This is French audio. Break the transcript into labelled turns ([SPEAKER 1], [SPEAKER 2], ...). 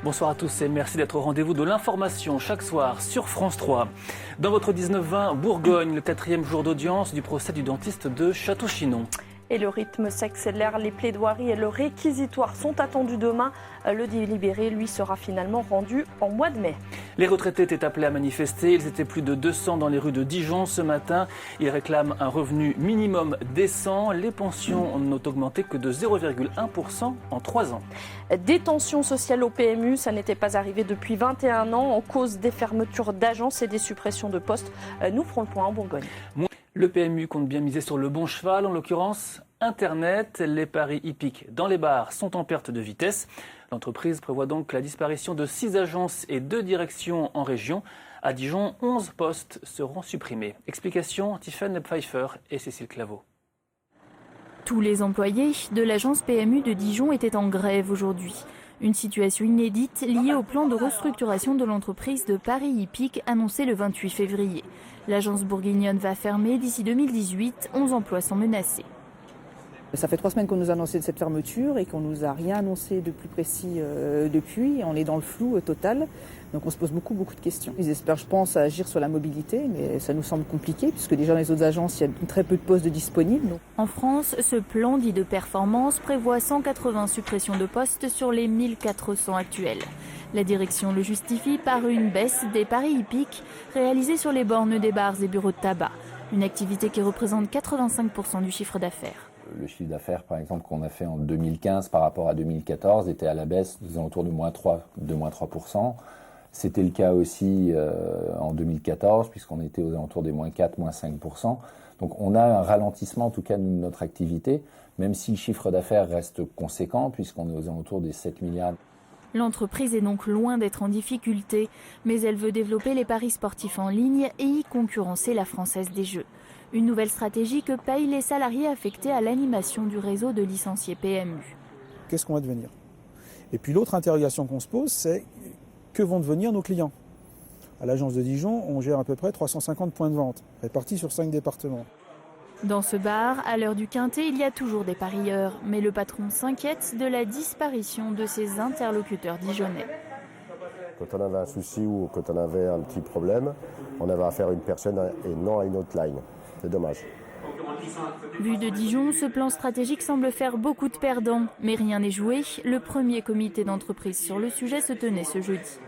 [SPEAKER 1] Bonsoir à tous et merci d'être au rendez-vous de l'information chaque soir sur France 3. Dans votre 19-20, Bourgogne, le 4e jour d'audience du procès du dentiste de Château-Chinon.
[SPEAKER 2] Et le rythme s'accélère, les plaidoiries et le réquisitoire sont attendus demain. Le délibéré, lui, sera finalement rendu en mois de mai.
[SPEAKER 1] Les retraités étaient appelés à manifester. Ils étaient plus de 200 dans les rues de Dijon ce matin. Ils réclament un revenu minimum décent. Les pensions n'ont augmenté que de 0,1% en 3 ans.
[SPEAKER 2] Des tensions sociales au PMU, ça n'était pas arrivé depuis 21 ans en cause des fermetures d'agences et des suppressions de postes. Nous ferons le point en Bourgogne.
[SPEAKER 1] Le PMU compte bien miser sur le bon cheval, en l'occurrence Internet. Les paris hippiques dans les bars sont en perte de vitesse. L'entreprise prévoit donc la disparition de 6 agences et 2 directions en région. À Dijon, 11 postes seront supprimés. Explication, Tiffaine Pfeiffer et Cécile Claveau.
[SPEAKER 3] Tous les employés de l'agence PMU de Dijon étaient en grève aujourd'hui. Une situation inédite liée au plan de restructuration de l'entreprise de Paris Hippique annoncé le 28 février. L'agence bourguignonne va fermer d'ici 2018, 11 emplois sont menacés.
[SPEAKER 4] Ça fait 3 semaines qu'on nous a annoncé cette fermeture et qu'on nous a rien annoncé de plus précis depuis. On est dans le flou total, donc on se pose beaucoup de questions. Ils espèrent, je pense, agir sur la mobilité, mais ça nous semble compliqué puisque déjà dans les autres agences, il y a très peu de postes disponibles.
[SPEAKER 3] En France, ce plan dit de performance prévoit 180 suppressions de postes sur les 1400 actuels. La direction le justifie par une baisse des paris hippiques réalisés sur les bornes des bars et bureaux de tabac, une activité qui représente 85% du chiffre d'affaires.
[SPEAKER 5] Le chiffre d'affaires, par exemple, qu'on a fait en 2015 par rapport à 2014 était à la baisse aux alentours de moins 3%. C'était le cas aussi en 2014, puisqu'on était aux alentours des moins 4, moins 5%. Donc on a un ralentissement, en tout cas, de notre activité, même si le chiffre d'affaires reste conséquent, puisqu'on est aux alentours des 7 milliards.
[SPEAKER 3] L'entreprise est donc loin d'être en difficulté, mais elle veut développer les paris sportifs en ligne et y concurrencer la Française des Jeux. Une nouvelle stratégie que payent les salariés affectés à l'animation du réseau de licenciés PMU.
[SPEAKER 6] Qu'est-ce qu'on va devenir? Et puis l'autre interrogation qu'on se pose, c'est que vont devenir nos clients? À l'agence de Dijon, on gère à peu près 350 points de vente, répartis sur 5 départements.
[SPEAKER 3] Dans ce bar, à l'heure du quintet, il y a toujours des parieurs, mais le patron s'inquiète de la disparition de ses interlocuteurs dijonnais.
[SPEAKER 7] Quand on avait un souci ou quand on avait un petit problème, on avait affaire à une personne et non à une autre line. C'est dommage.
[SPEAKER 3] Vu de Dijon, ce plan stratégique semble faire beaucoup de perdants, mais rien n'est joué. Le premier comité d'entreprise sur le sujet se tenait ce jeudi.